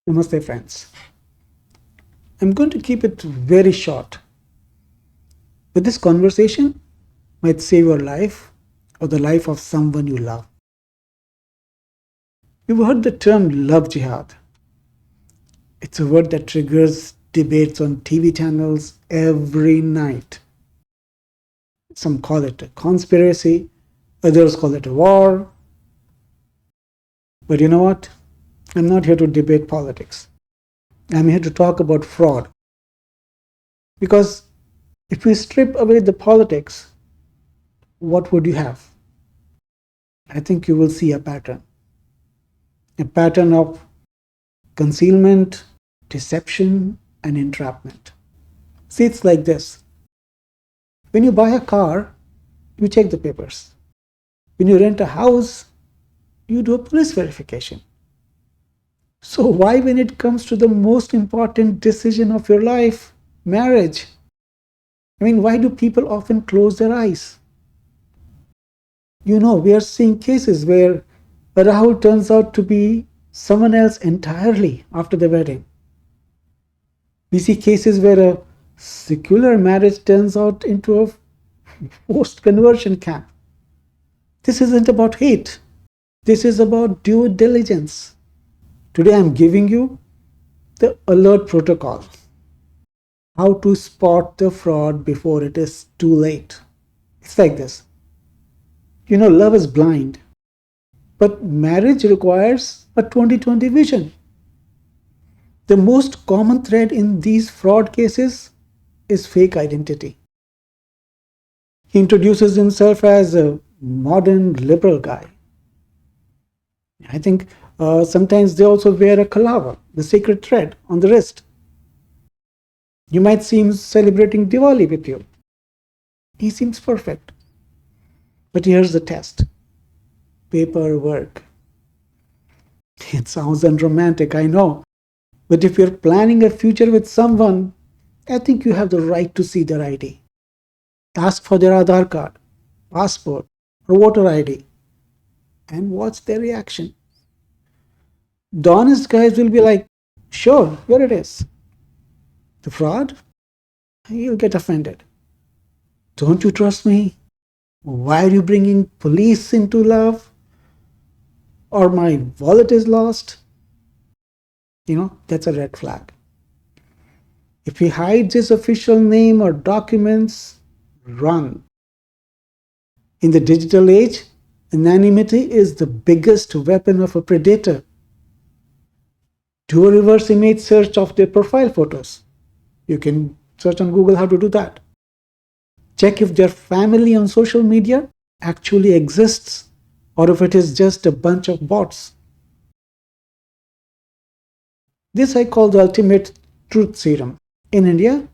Namaste, friends. I'm going to keep it very short, but this conversation might save your life or the life of someone you love. You've heard the term love jihad. It's a word that triggers debates on TV channels every night. Some call it a conspiracy, others call it a war. But you know what? I'm not here to debate politics. I'm here to talk about fraud. Because if we strip away the politics, what would you have? I think you will see a pattern. A pattern of concealment, deception, and entrapment. See, it's like this. When you buy a car, you check the papers. When you rent a house, you do a police verification. So why, when it comes to the most important decision of your life, marriage, why do people often close their eyes? We are seeing cases where Rahul turns out to be someone else entirely after the wedding. We see cases where a secular marriage turns out into a forced conversion camp. This isn't about hate. This is about due diligence. Today I'm giving you the alert protocol. How to spot the fraud before it is too late. It's like this. Love is blind, but marriage requires a 20/20 vision. The most common thread in these fraud cases is fake identity. He introduces himself as a modern liberal guy. I think sometimes they also wear a kalava, the sacred thread, on the wrist. You might see him celebrating Diwali with you. He seems perfect. But here's the test. Paperwork. It sounds unromantic, I know. But if you're planning a future with someone, I think you have the right to see their ID. Ask for their Aadhaar card, passport, or voter ID, and watch their reaction. The honest guys will be like, sure, here it is. The fraud? You'll get offended. Don't you trust me? Why are you bringing police into love? Or my wallet is lost? That's a red flag. If he hides his official name or documents, run. In the digital age, anonymity is the biggest weapon of a predator. Do a reverse image search of their profile photos. You can search on Google how to do that. Check if their family on social media actually exists or if it is just a bunch of bots. This I call the ultimate truth serum. In India,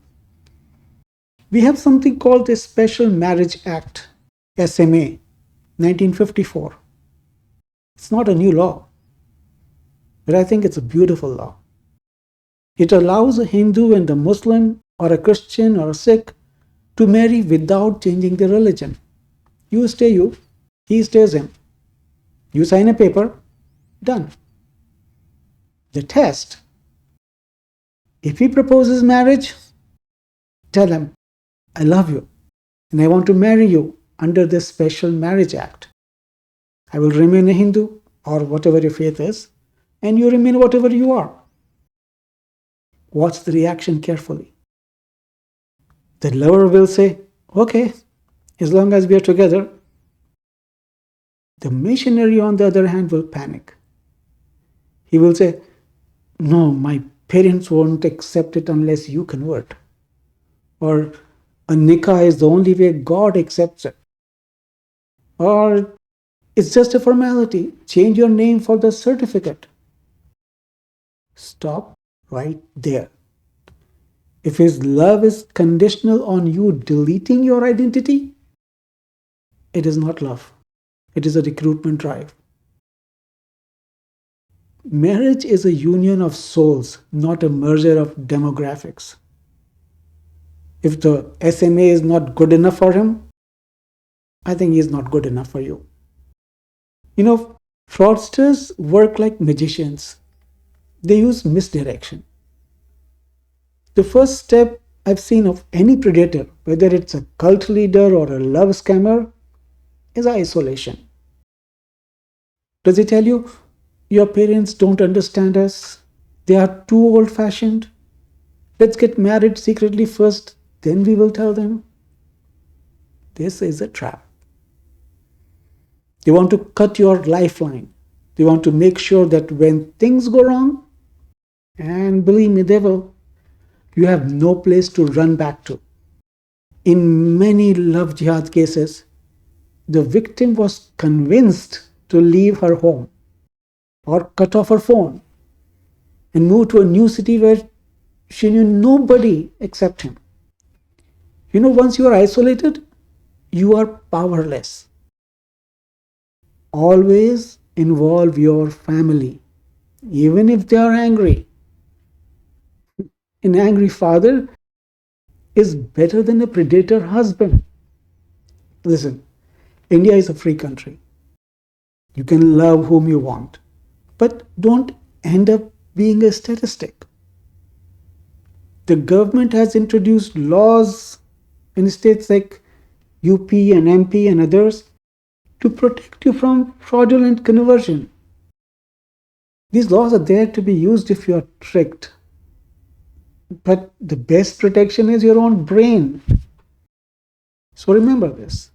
we have something called the Special Marriage Act, SMA, 1954. It's not a new law, but I think it's a beautiful law. It allows a Hindu and a Muslim or a Christian or a Sikh to marry without changing their religion. You stay you, he stays him. You sign a paper, done. The test. If he proposes marriage, tell him, I love you and I want to marry you under this Special Marriage Act. I will remain a Hindu or whatever your faith is, and you remain whatever you are. Watch the reaction carefully. The lover will say, okay, as long as we are together. The missionary, on the other hand, will panic. He will say, no, my parents won't accept it unless you convert. Or a nikah is the only way God accepts it. Or it's just a formality. Change your name for the certificate. Stop right there. If his love is conditional on you deleting your identity, it is not love. It is a recruitment drive. Marriage is a union of souls, not a merger of demographics. If the SMA is not good enough for him, I think he is not good enough for you. Fraudsters work like magicians. They use misdirection. The first step I've seen of any predator, whether it's a cult leader or a love scammer, is isolation. Does he tell you, your parents don't understand us? They are too old fashioned? Let's get married secretly first, then we will tell them. This is a trap. They want to cut your lifeline. They want to make sure that when things go wrong, and believe me, they will, you have no place to run back to. In many love jihad cases, the victim was convinced to leave her home or cut off her phone and move to a new city where she knew nobody except him. Once you are isolated, you are powerless. Always involve your family, even if they are angry. An angry father is better than a predator husband. Listen, India is a free country. You can love whom you want, but don't end up being a statistic. The government has introduced laws in states like UP and MP and others to protect you from fraudulent conversion. These laws are there to be used if you are tricked. But the best protection is your own brain. So remember this.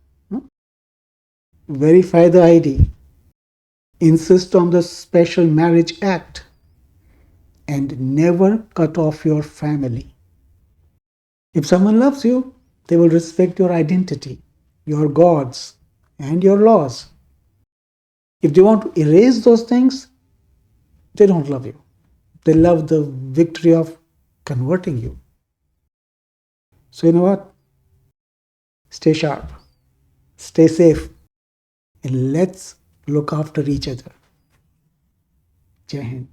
Verify the ID. Insist on the Special Marriage Act. And never cut off your family. If someone loves you, they will respect your identity, your gods, and your laws. If they want to erase those things, they don't love you. They love the victory of converting you. So, you know what? Stay sharp, stay safe, and let's look after each other. Jai Hind.